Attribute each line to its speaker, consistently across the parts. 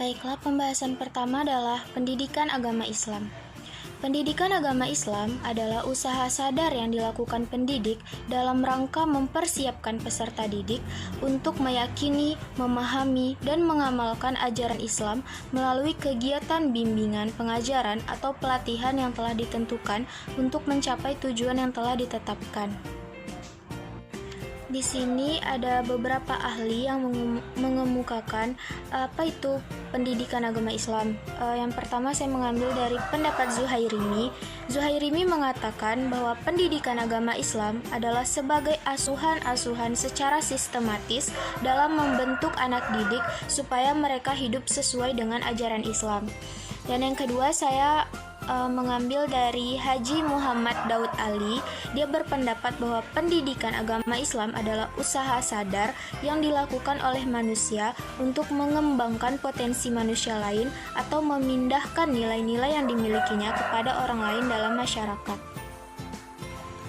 Speaker 1: Baiklah, pembahasan pertama adalah pendidikan agama Islam. Pendidikan agama Islam adalah usaha sadar yang dilakukan pendidik dalam rangka mempersiapkan peserta didik untuk meyakini, memahami, dan mengamalkan ajaran Islam melalui kegiatan bimbingan, pengajaran, atau pelatihan yang telah ditentukan untuk mencapai tujuan yang telah ditetapkan. Di sini ada beberapa ahli yang mengemukakan apa itu pendidikan agama Islam. Yang pertama saya mengambil dari pendapat Zuhairimi. Zuhairimi mengatakan bahwa pendidikan agama Islam adalah sebagai asuhan-asuhan secara sistematis dalam membentuk anak didik supaya mereka hidup sesuai dengan ajaran Islam. Dan yang kedua saya mengambil dari Haji Muhammad Daud Ali. Dia berpendapat bahwa pendidikan agama Islam adalah usaha sadar yang dilakukan oleh manusia untuk mengembangkan potensi manusia lain atau memindahkan nilai-nilai yang dimilikinya kepada orang lain dalam masyarakat.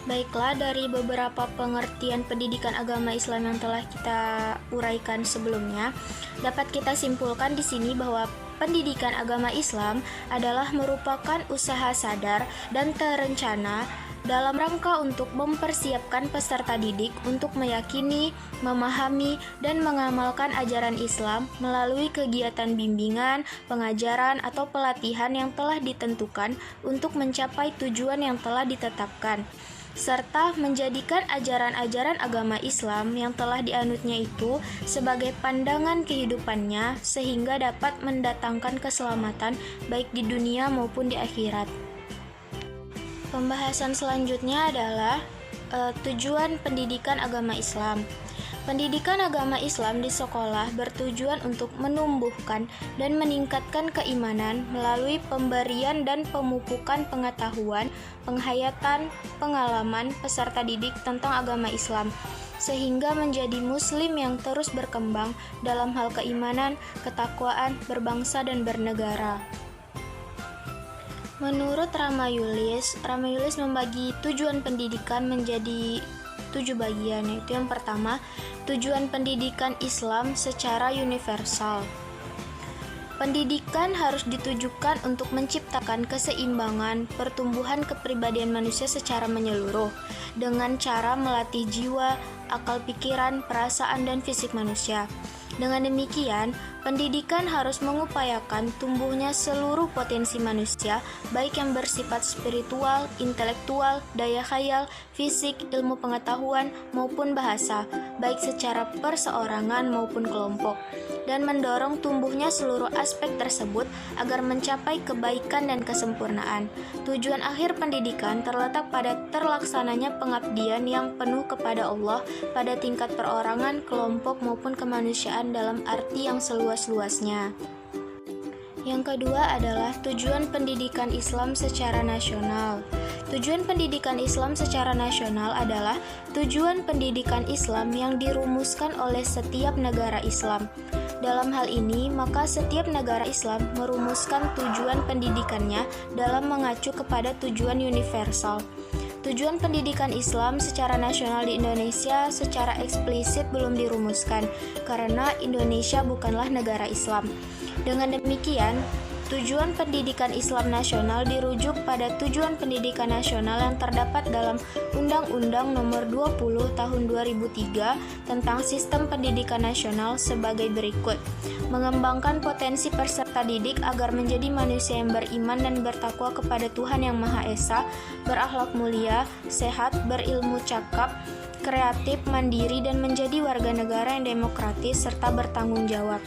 Speaker 1: Baiklah, dari beberapa pengertian pendidikan agama Islam yang telah kita uraikan sebelumnya, dapat kita simpulkan di sini bahwa pendidikan agama Islam adalah merupakan usaha sadar dan terencana dalam rangka untuk mempersiapkan peserta didik untuk meyakini, memahami, dan mengamalkan ajaran Islam melalui kegiatan bimbingan, pengajaran, atau pelatihan yang telah ditentukan untuk mencapai tujuan yang telah ditetapkan, serta menjadikan ajaran-ajaran agama Islam yang telah dianutnya itu sebagai pandangan kehidupannya sehingga dapat mendatangkan keselamatan baik di dunia maupun di akhirat. Pembahasan selanjutnya adalah tujuan pendidikan agama Islam. Pendidikan agama Islam di sekolah bertujuan untuk menumbuhkan dan meningkatkan keimanan melalui pemberian dan pemupukan pengetahuan, penghayatan, pengalaman peserta didik tentang agama Islam, sehingga menjadi muslim yang terus berkembang dalam hal keimanan, ketakwaan, berbangsa, dan bernegara. Menurut Ramayulis membagi tujuan pendidikan menjadi 7 bagian, yaitu yang pertama, tujuan pendidikan Islam secara universal. Pendidikan harus ditujukan untuk menciptakan keseimbangan pertumbuhan kepribadian manusia secara menyeluruh dengan cara melatih jiwa, akal pikiran, perasaan, dan fisik manusia. Dengan demikian, pendidikan harus mengupayakan tumbuhnya seluruh potensi manusia, baik yang bersifat spiritual, intelektual, daya khayal, fisik, ilmu pengetahuan, maupun bahasa, baik secara perseorangan maupun kelompok, dan mendorong tumbuhnya seluruh aspek tersebut agar mencapai kebaikan dan kesempurnaan. Tujuan akhir pendidikan terletak pada terlaksananya pengabdian yang penuh kepada Allah pada tingkat perorangan, kelompok, maupun kemanusiaan dalam arti yang seluas-luasnya. Yang kedua adalah tujuan pendidikan Islam secara nasional. Tujuan pendidikan Islam secara nasional adalah tujuan pendidikan Islam yang dirumuskan oleh setiap negara Islam. Dalam hal ini, maka setiap negara Islam merumuskan tujuan pendidikannya dalam mengacu kepada tujuan universal. Tujuan pendidikan Islam secara nasional di Indonesia secara eksplisit belum dirumuskan, karena Indonesia bukanlah negara Islam. Dengan demikian, tujuan pendidikan Islam nasional dirujuk pada tujuan pendidikan nasional yang terdapat dalam Undang-Undang Nomor 20 Tahun 2003 tentang Sistem Pendidikan Nasional sebagai berikut. Mengembangkan potensi peserta didik agar menjadi manusia yang beriman dan bertakwa kepada Tuhan Yang Maha Esa, berakhlak mulia, sehat, berilmu cakap, kreatif, mandiri, dan menjadi warga negara yang demokratis serta bertanggung jawab.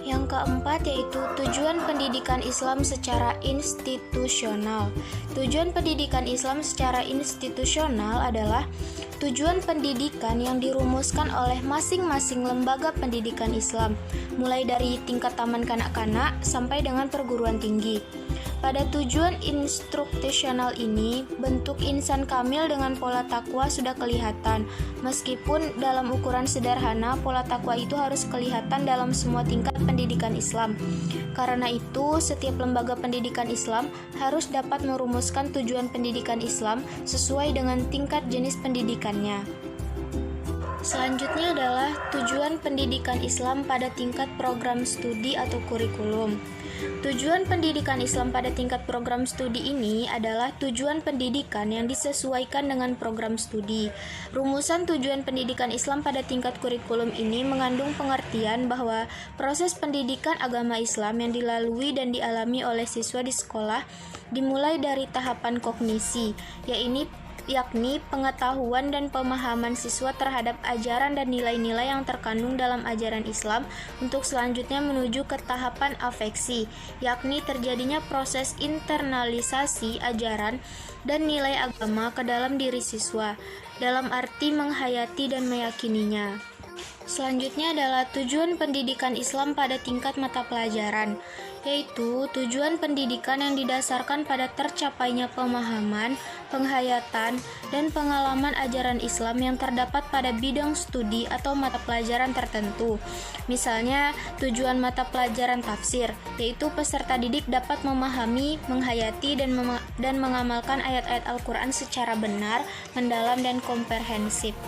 Speaker 1: Yang keempat yaitu tujuan pendidikan Islam secara institusional. Tujuan pendidikan Islam secara institusional adalah tujuan pendidikan yang dirumuskan oleh masing-masing lembaga pendidikan Islam, mulai dari tingkat taman kanak-kanak sampai dengan perguruan tinggi. Pada tujuan instruksional ini, bentuk insan kamil dengan pola takwa sudah kelihatan. Meskipun dalam ukuran sederhana, pola takwa itu harus kelihatan dalam semua tingkat pendidikan Islam. Karena itu, setiap lembaga pendidikan Islam harus dapat merumuskan tujuan pendidikan Islam sesuai dengan tingkat jenis pendidikannya. Selanjutnya adalah tujuan pendidikan Islam pada tingkat program studi atau kurikulum. Tujuan pendidikan Islam pada tingkat program studi ini adalah tujuan pendidikan yang disesuaikan dengan program studi. Rumusan tujuan pendidikan Islam pada tingkat kurikulum ini mengandung pengertian bahwa proses pendidikan agama Islam yang dilalui dan dialami oleh siswa di sekolah dimulai dari tahapan kognisi, yakni pengetahuan dan pemahaman siswa terhadap ajaran dan nilai-nilai yang terkandung dalam ajaran Islam untuk selanjutnya menuju ke tahapan afeksi, yakni terjadinya proses internalisasi ajaran dan nilai agama ke dalam diri siswa, dalam arti menghayati dan meyakininya. Selanjutnya adalah tujuan pendidikan Islam pada tingkat mata pelajaran, yaitu tujuan pendidikan yang didasarkan pada tercapainya pemahaman, penghayatan, dan pengalaman ajaran Islam yang terdapat pada bidang studi atau mata pelajaran tertentu. Misalnya, tujuan mata pelajaran tafsir, yaitu peserta didik dapat memahami, menghayati, dan mengamalkan ayat-ayat Al-Quran secara benar, mendalam, dan komprehensif.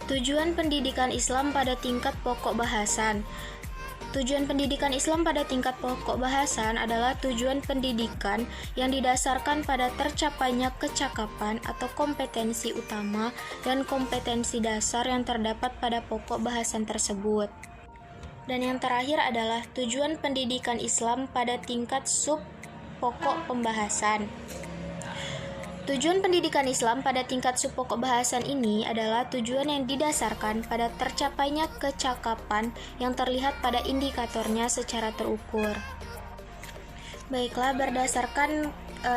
Speaker 1: Tujuan pendidikan Islam pada tingkat pokok bahasan. Tujuan pendidikan Islam pada tingkat pokok bahasan adalah tujuan pendidikan yang didasarkan pada tercapainya kecakapan atau kompetensi utama dan kompetensi dasar yang terdapat pada pokok bahasan tersebut. Dan yang terakhir adalah tujuan pendidikan Islam pada tingkat sub pokok pembahasan. Tujuan pendidikan Islam pada tingkat subpokok bahasan ini adalah tujuan yang didasarkan pada tercapainya kecakapan yang terlihat pada indikatornya secara terukur. Baiklah, berdasarkan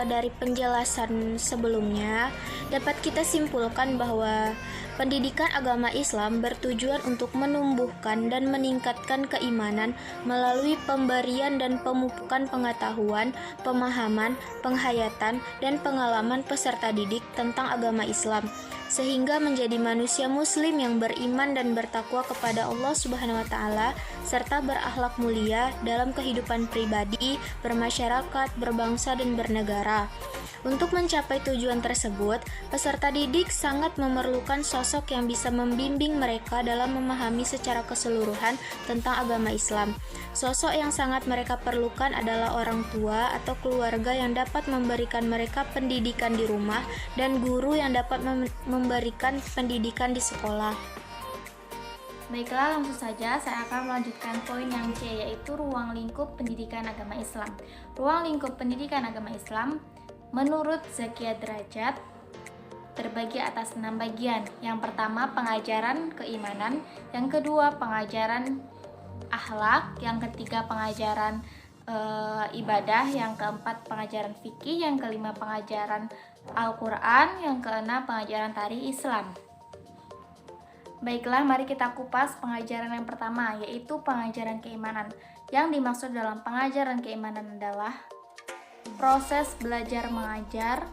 Speaker 1: dari penjelasan sebelumnya, dapat kita simpulkan bahwa pendidikan agama Islam bertujuan untuk menumbuhkan dan meningkatkan keimanan melalui pemberian dan pemupukan pengetahuan, pemahaman, penghayatan, dan pengalaman peserta didik tentang agama Islam, sehingga menjadi manusia muslim yang beriman dan bertakwa kepada Allah Subhanahu wa taala serta berakhlak mulia dalam kehidupan pribadi, bermasyarakat, berbangsa, dan bernegara. Untuk mencapai tujuan tersebut, peserta didik sangat memerlukan sosok yang bisa membimbing mereka dalam memahami secara keseluruhan tentang agama Islam. Sosok yang sangat mereka perlukan adalah orang tua atau keluarga yang dapat memberikan mereka pendidikan di rumah dan guru yang dapat memberikan pendidikan di sekolah.
Speaker 2: Baiklah, langsung saja saya akan melanjutkan poin yang C, yaitu ruang lingkup pendidikan agama Islam. Ruang lingkup pendidikan agama Islam menurut Zakia Derajat terbagi atas 6 bagian. Yang pertama, pengajaran keimanan. Yang kedua, pengajaran akhlak. Yang ketiga, pengajaran ibadah. Yang keempat, pengajaran fikih. Yang kelima, pengajaran Al-Quran. Yang keenam, pengajaran tarikh Islam. Baiklah, mari kita kupas pengajaran yang pertama, yaitu pengajaran keimanan. Yang dimaksud dalam pengajaran keimanan adalah proses belajar mengajar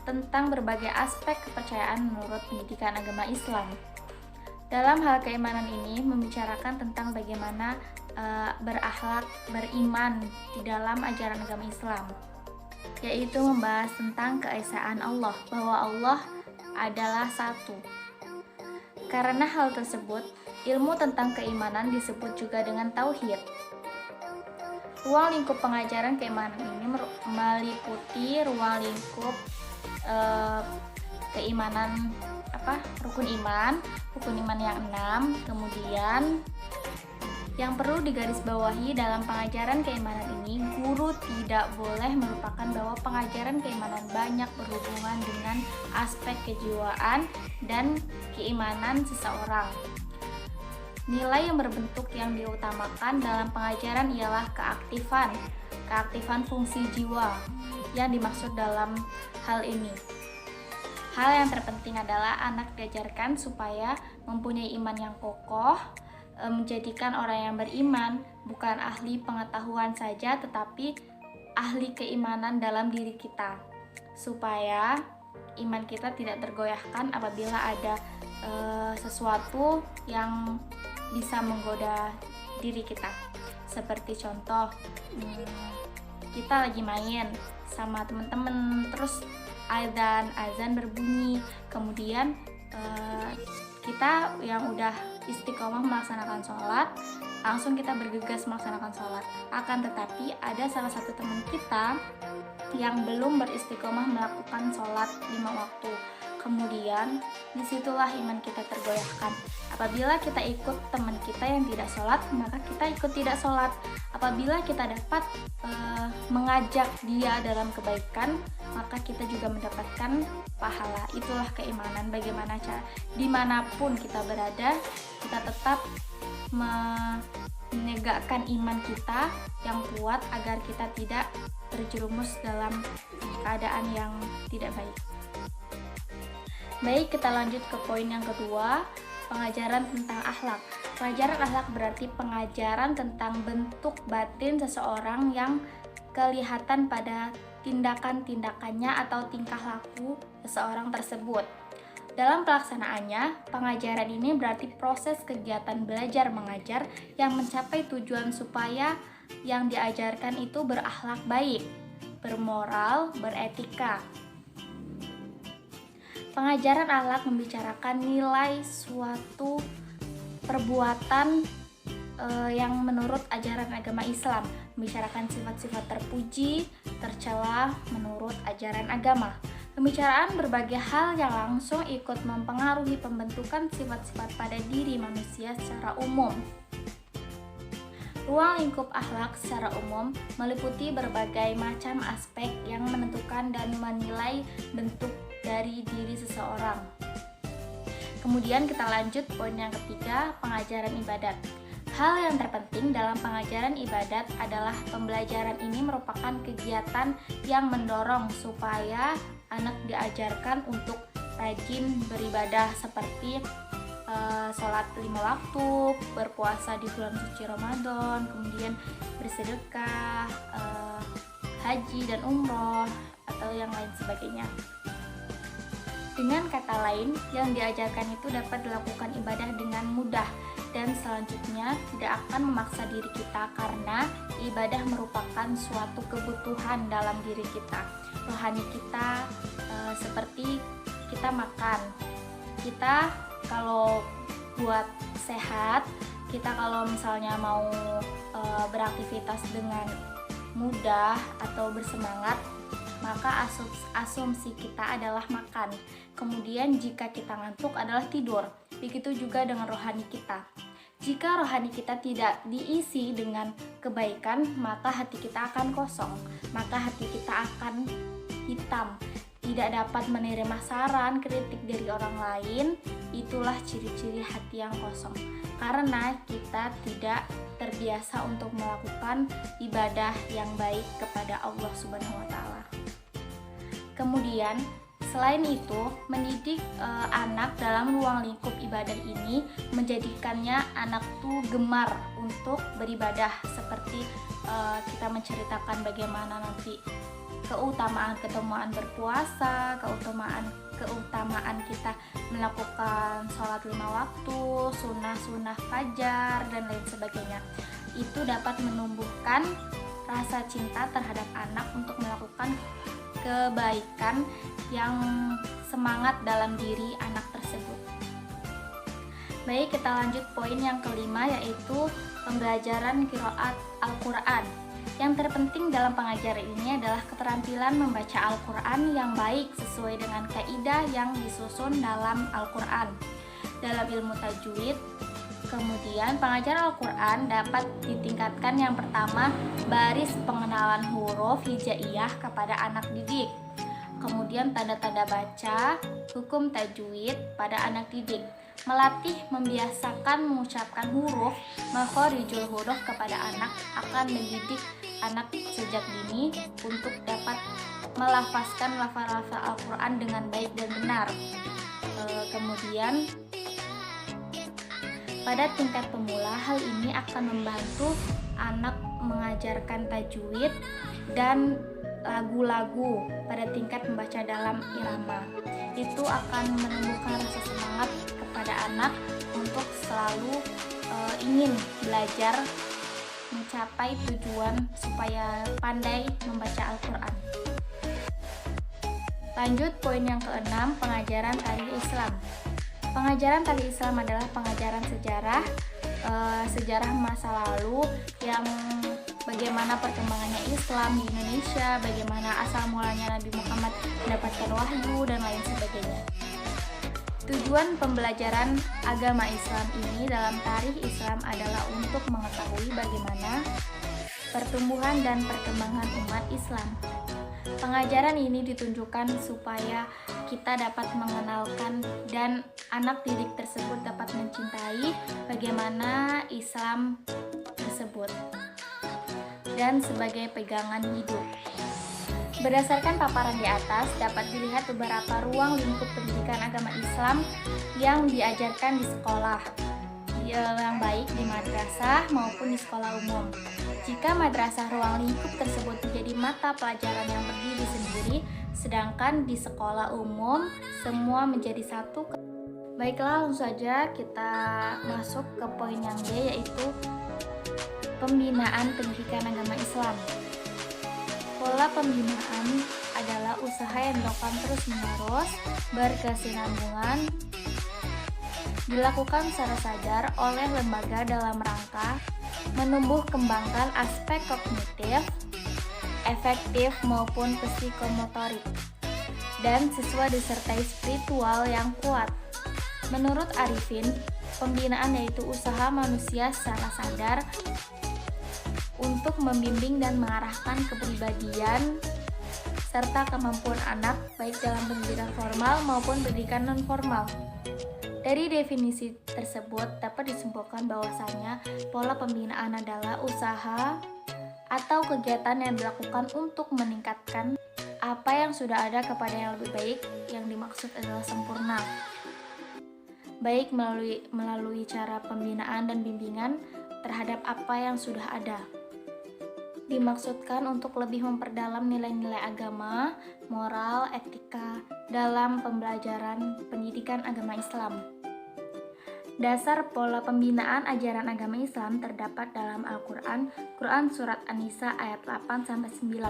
Speaker 2: tentang berbagai aspek kepercayaan menurut pendidikan agama Islam. Dalam hal keimanan ini membicarakan tentang bagaimana berakhlak, beriman di dalam ajaran agama Islam, yaitu membahas tentang keesaan Allah, bahwa Allah adalah satu. Karena hal tersebut, ilmu tentang keimanan disebut juga dengan tauhid. Ruang lingkup pengajaran keimanan ini meliputi ruang lingkup keimanan rukun iman yang 6. Kemudian yang perlu digarisbawahi dalam pengajaran keimanan ini, guru tidak boleh melupakan bahwa pengajaran keimanan banyak berhubungan dengan aspek kejiwaan dan keimanan seseorang. Nilai yang berbentuk yang diutamakan dalam pengajaran ialah keaktifan fungsi jiwa yang dimaksud dalam hal ini. Hal yang terpenting adalah anak diajarkan supaya mempunyai iman yang kokoh, menjadikan orang yang beriman bukan ahli pengetahuan saja, tetapi ahli keimanan dalam diri kita, supaya iman kita tidak tergoyahkan apabila ada sesuatu yang bisa menggoda diri kita. Seperti contoh, kita lagi main sama teman-teman, terus azan berbunyi, kemudian Kita yang udah istiqomah melaksanakan sholat, langsung kita bergegas melaksanakan sholat. Akan tetapi ada salah satu teman kita yang belum beristiqomah melakukan sholat 5 waktu. Kemudian disitulah iman kita tergoyahkan. Apabila kita ikut teman kita yang tidak sholat, maka kita ikut tidak sholat. Apabila kita dapat mengajak dia dalam kebaikan, maka kita juga mendapatkan pahala. Itulah keimanan. Bagaimana cara dimanapun kita berada, kita tetap menegakkan iman kita yang kuat agar kita tidak terjerumus dalam keadaan yang tidak baik. Baik, kita lanjut ke poin yang kedua, pengajaran tentang akhlak. Pengajaran akhlak berarti pengajaran tentang bentuk batin seseorang yang kelihatan pada tindakan-tindakannya atau tingkah laku seseorang tersebut. Dalam pelaksanaannya, pengajaran ini berarti proses kegiatan belajar mengajar yang mencapai tujuan supaya yang diajarkan itu berakhlak baik, bermoral, beretika. Pengajaran akhlak membicarakan nilai suatu perbuatan yang menurut ajaran agama Islam, membicarakan sifat-sifat terpuji, tercela menurut ajaran agama. Pembicaraan berbagai hal yang langsung ikut mempengaruhi pembentukan sifat-sifat pada diri manusia secara umum. Ruang lingkup akhlak secara umum meliputi berbagai macam aspek yang menentukan dan menilai bentuk dari diri seseorang. Kemudian kita lanjut poin yang ketiga, pengajaran ibadat. Hal yang terpenting dalam pengajaran ibadat adalah pembelajaran ini merupakan kegiatan yang mendorong supaya anak diajarkan untuk rajin beribadah seperti sholat 5 waktu, berpuasa di bulan suci Ramadan, kemudian bersedekah, haji dan umroh, atau yang lain sebagainya. Dengan kata lain, yang diajarkan itu dapat dilakukan ibadah dengan mudah dan selanjutnya tidak akan memaksa diri kita karena ibadah merupakan suatu kebutuhan dalam diri kita. Rohani kita seperti kita makan. Kita kalau buat sehat, kita kalau misalnya mau beraktivitas dengan mudah atau bersemangat, maka asumsi kita adalah makan. Kemudian jika kita ngantuk adalah tidur. Begitu juga dengan rohani kita. Jika rohani kita tidak diisi dengan kebaikan, maka hati kita akan kosong. Maka hati kita akan hitam, tidak dapat menerima saran, kritik dari orang lain. Itulah ciri-ciri hati yang kosong. Karena kita tidak terbiasa untuk melakukan ibadah yang baik kepada Allah Subhanahu wa taala. Kemudian, selain itu, mendidik anak dalam ruang lingkup ibadah ini menjadikannya anak tuh gemar untuk beribadah, seperti kita menceritakan bagaimana nanti keutamaan berpuasa, keutamaan kita melakukan sholat 5 waktu, sunnah fajar dan lain sebagainya. Itu dapat menumbuhkan rasa cinta terhadap anak untuk melakukan kebaikan yang semangat dalam diri anak tersebut. Baik, kita lanjut poin yang kelima, yaitu pembelajaran qiraat Al-Quran. Yang terpenting dalam pengajaran ini adalah keterampilan membaca Al-Quran yang baik sesuai dengan kaidah yang disusun dalam Al-Quran. Dalam ilmu tajwid, kemudian pengajaran Al-Quran dapat ditingkatkan. Yang pertama, baris pengenalan huruf hijaiyah kepada anak didik. Kemudian tanda-tanda baca, hukum tajwid pada anak didik. Melatih membiasakan mengucapkan huruf, makhorijul huruf kepada anak akan mendidik anak sejak dini untuk dapat melafazkan lafaz-lafaz Al-Quran dengan baik dan benar. Kemudian pada tingkat pemula, hal ini akan membantu anak mengajarkan tajwid dan lagu-lagu pada tingkat membaca dalam irama. Itu akan menumbuhkan rasa semangat kepada anak untuk selalu ingin belajar mencapai tujuan supaya pandai membaca Al-Quran. Lanjut poin yang keenam, pengajaran tarikh Islam. Pengajaran tali Islam adalah pengajaran sejarah masa lalu yang bagaimana perkembangannya Islam di Indonesia, bagaimana asal mulanya Nabi Muhammad mendapatkan wahyu, dan lain sebagainya. Tujuan pembelajaran agama Islam ini dalam tarikh Islam adalah untuk mengetahui bagaimana pertumbuhan dan perkembangan umat Islam. Pengajaran ini ditunjukkan supaya kita dapat mengenalkan dan anak didik tersebut dapat mencintai bagaimana Islam tersebut dan sebagai pegangan hidup. Berdasarkan paparan di atas, dapat dilihat beberapa ruang lingkup pendidikan agama Islam yang diajarkan di sekolah, yang baik di madrasah maupun di sekolah umum. Jika madrasah ruang lingkup tersebut menjadi mata pelajaran yang berdiri sendiri, sedangkan di sekolah umum semua menjadi satu. Baiklah, langsung saja kita masuk ke poin yang D, yaitu pembinaan pendidikan agama Islam. Pola pembinaan adalah usaha yang dilakukan terus-menerus, berkesinambungan, dilakukan secara sadar oleh lembaga dalam rangka menumbuh kembangkan aspek kognitif, efektif maupun psikomotorik, dan siswa disertai spiritual yang kuat. Menurut Arifin, pembinaan yaitu usaha manusia secara sadar untuk membimbing dan mengarahkan kepribadian serta kemampuan anak baik dalam pendidikan formal maupun pendidikan non-formal. Dari definisi tersebut dapat disimpulkan bahwasanya pola pembinaan adalah usaha atau kegiatan yang dilakukan untuk meningkatkan apa yang sudah ada kepada yang lebih baik. Yang dimaksud adalah sempurna, baik melalui cara pembinaan dan bimbingan terhadap apa yang sudah ada. Dimaksudkan untuk lebih memperdalam nilai-nilai agama, moral, etika dalam pembelajaran pendidikan agama Islam. Dasar pola pembinaan ajaran agama Islam terdapat dalam Al-Quran, Quran Surat An-Nisa ayat 8-9,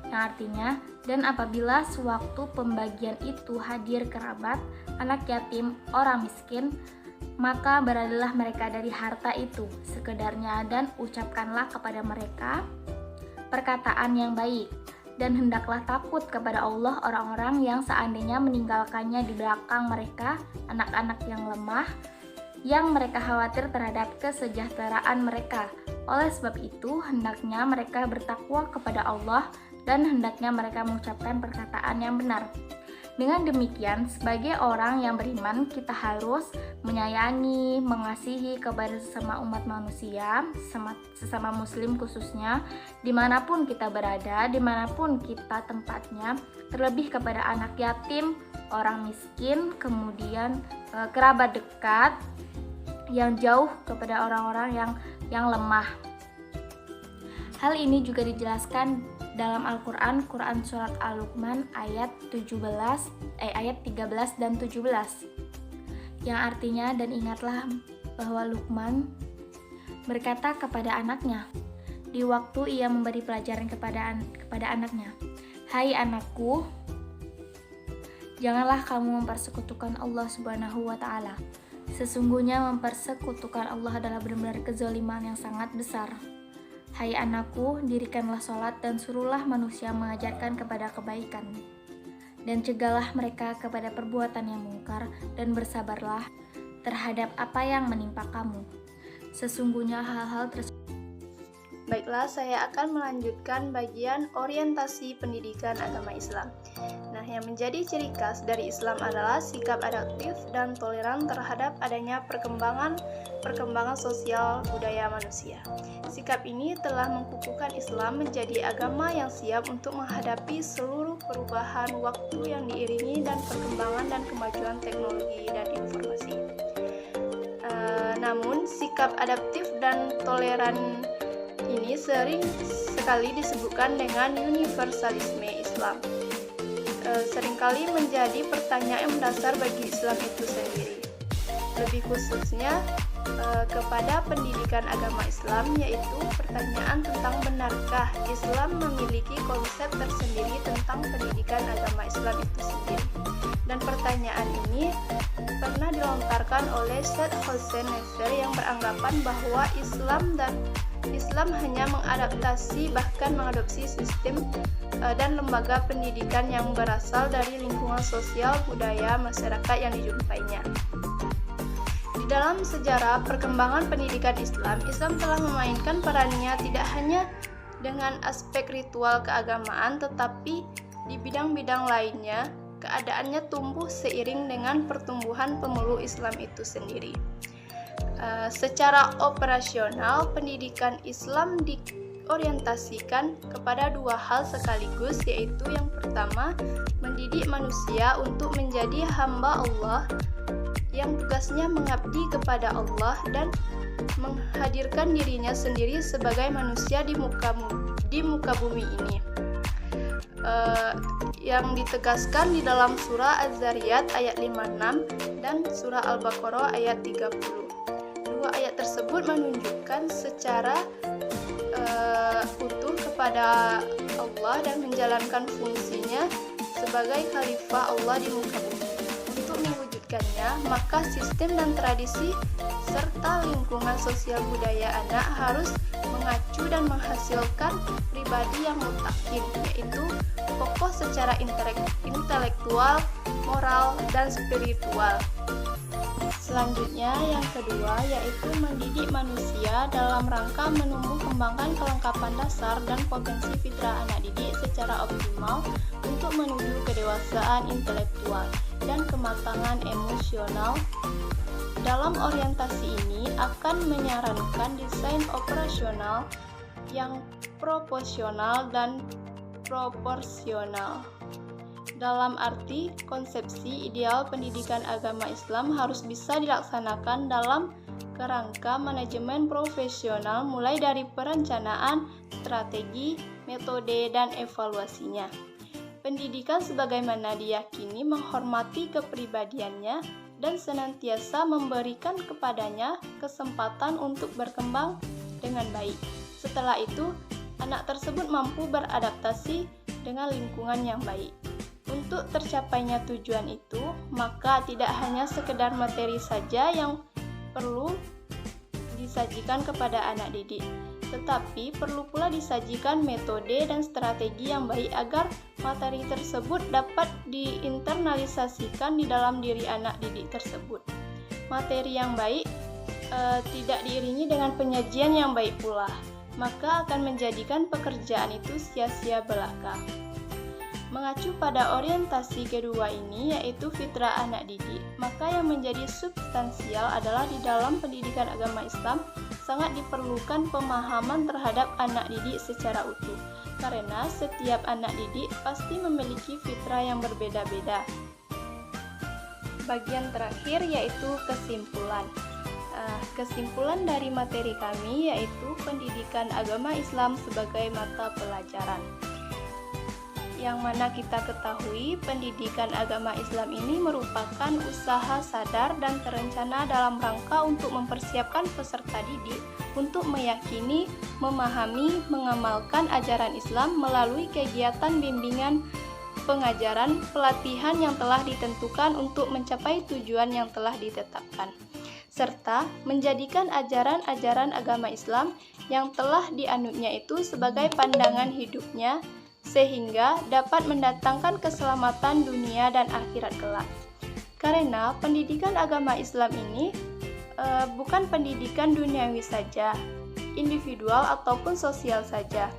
Speaker 2: yang artinya, dan apabila sewaktu pembagian itu hadir kerabat, anak yatim, orang miskin, maka beradalah mereka dari harta itu sekedarnya dan ucapkanlah kepada mereka perkataan yang baik, dan hendaklah takut kepada Allah orang-orang yang seandainya meninggalkannya di belakang mereka anak-anak yang lemah, yang mereka khawatir terhadap kesejahteraan mereka. Oleh sebab itu, hendaknya mereka bertakwa kepada Allah dan hendaknya mereka mengucapkan perkataan yang benar. Dengan demikian, sebagai orang yang beriman, kita harus menyayangi, mengasihi kepada sesama umat manusia, sesama muslim khususnya, dimanapun kita berada, dimanapun kita tempatnya, terlebih kepada anak yatim, orang miskin, kemudian kerabat dekat, yang jauh kepada orang-orang yang lemah. Hal ini juga dijelaskan dalam Al-Quran, Quran Surat Al-Luqman ayat 13 dan 17, yang artinya, dan ingatlah bahwa Luqman berkata kepada anaknya di waktu ia memberi pelajaran kepada anaknya, "Hai anakku, janganlah kamu mempersekutukan Allah Subhanahu wa Ta'ala. Sesungguhnya mempersekutukan Allah adalah benar-benar kezaliman yang sangat besar. Hai anakku, dirikanlah sholat dan suruhlah manusia mengajarkan kepada kebaikan, dan cegahlah mereka kepada perbuatan yang mungkar, dan bersabarlah terhadap apa yang menimpa kamu. Sesungguhnya hal-hal tersebut."
Speaker 1: Baiklah, saya akan melanjutkan bagian orientasi pendidikan agama Islam. Nah, yang menjadi ciri khas dari Islam adalah sikap adaptif dan toleran terhadap adanya perkembangan sosial budaya manusia. Sikap ini telah menkukuhkan Islam menjadi agama yang siap untuk menghadapi seluruh perubahan waktu yang diiringi dan perkembangan dan kemajuan teknologi dan informasi. Namun, sikap adaptif dan toleran ini sering sekali disebutkan dengan universalisme Islam. Seringkali menjadi pertanyaan mendasar bagi Islam itu sendiri. Lebih khususnya kepada pendidikan agama Islam, yaitu pertanyaan tentang benarkah Islam memiliki konsep tersendiri tentang pendidikan agama Islam itu sendiri.
Speaker 3: Dan pertanyaan ini pernah dilontarkan oleh Syed Hossein Nasr yang beranggapan bahwa Islam hanya mengadaptasi bahkan mengadopsi sistem dan lembaga pendidikan yang berasal dari lingkungan sosial budaya masyarakat yang dijumpainya. Di dalam sejarah perkembangan pendidikan Islam telah memainkan perannya tidak hanya dengan aspek ritual keagamaan, tetapi di bidang-bidang lainnya keadaannya tumbuh seiring dengan pertumbuhan pemeluk Islam itu sendiri. Secara operasional, pendidikan Islam diorientasikan kepada dua hal sekaligus, yaitu yang pertama, mendidik manusia untuk menjadi hamba Allah yang tugasnya mengabdi kepada Allah dan menghadirkan dirinya sendiri sebagai manusia di muka bumi ini. Yang ditegaskan di dalam surah Az-Zariyat ayat 56 dan surah Al-Baqarah ayat 30. Dua ayat tersebut menunjukkan secara utuh kepada Allah dan menjalankan fungsinya sebagai khalifah Allah di muka bumi. Untuk mewujudkannya, maka sistem dan tradisi serta lingkungan sosial budaya anak harus mengacu dan menghasilkan pribadi yang mutakin, yaitu kokoh secara intelektual, moral, dan spiritual. Selanjutnya, yang kedua yaitu mendidik manusia dalam rangka menumbuh kembangkan kelengkapan dasar dan potensi fitrah anak didik secara optimal untuk menuju kedewasaan intelektual dan kematangan emosional. Dalam orientasi ini akan menyarankan desain operasional yang proporsional dan proporsional. Dalam arti, konsepsi ideal pendidikan agama Islam harus bisa dilaksanakan dalam kerangka manajemen profesional mulai dari perencanaan, strategi, metode, dan evaluasinya. Pendidikan sebagaimana diyakini menghormati kepribadiannya dan senantiasa memberikan kepadanya kesempatan untuk berkembang dengan baik. Setelah itu, anak tersebut mampu beradaptasi dengan lingkungan yang baik. Untuk tercapainya tujuan itu, maka tidak hanya sekedar materi saja yang perlu disajikan kepada anak didik, tetapi perlu pula disajikan metode dan strategi yang baik agar materi tersebut dapat diinternalisasikan di dalam diri anak didik tersebut. Materi yang baik tidak diiringi dengan penyajian yang baik pula, maka akan menjadikan pekerjaan itu sia-sia belaka. Mengacu pada orientasi kedua ini, yaitu fitrah anak didik, maka yang menjadi substansial adalah di dalam pendidikan agama Islam sangat diperlukan pemahaman terhadap anak didik secara utuh, karena setiap anak didik pasti memiliki fitrah yang berbeda-beda. Bagian terakhir yaitu kesimpulan. Kesimpulan dari materi kami yaitu pendidikan agama Islam sebagai mata pelajaran. Yang mana kita ketahui pendidikan agama Islam ini merupakan usaha sadar dan terencana dalam rangka untuk mempersiapkan peserta didik untuk meyakini, memahami, mengamalkan ajaran Islam melalui kegiatan bimbingan, pengajaran, pelatihan yang telah ditentukan untuk mencapai tujuan yang telah ditetapkan, serta menjadikan ajaran-ajaran agama Islam yang telah dianutnya itu sebagai pandangan hidupnya, sehingga dapat mendatangkan keselamatan dunia dan akhirat kelak. Karena pendidikan agama Islam ini bukan pendidikan duniawi saja, individual ataupun sosial saja.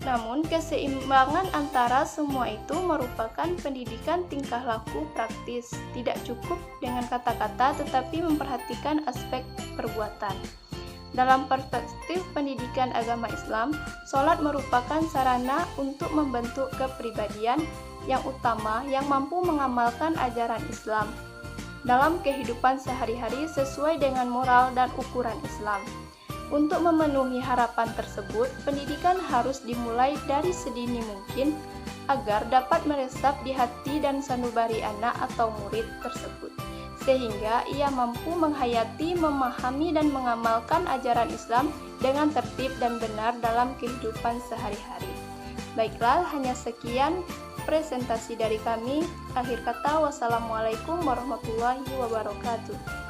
Speaker 3: Namun keseimbangan antara semua itu merupakan pendidikan tingkah laku praktis, tidak cukup dengan kata-kata tetapi memperhatikan aspek perbuatan. Dalam perspektif pendidikan agama Islam, sholat merupakan sarana untuk membentuk kepribadian yang utama yang mampu mengamalkan ajaran Islam dalam kehidupan sehari-hari sesuai dengan moral dan ukuran Islam. Untuk memenuhi harapan tersebut, pendidikan harus dimulai dari sedini mungkin agar dapat meresap di hati dan sanubari anak atau murid tersebut, sehingga ia mampu menghayati, memahami, dan mengamalkan ajaran Islam dengan tertib dan benar dalam kehidupan sehari-hari. Baiklah, hanya sekian presentasi dari kami. Akhir kata, wassalamualaikum warahmatullahi wabarakatuh.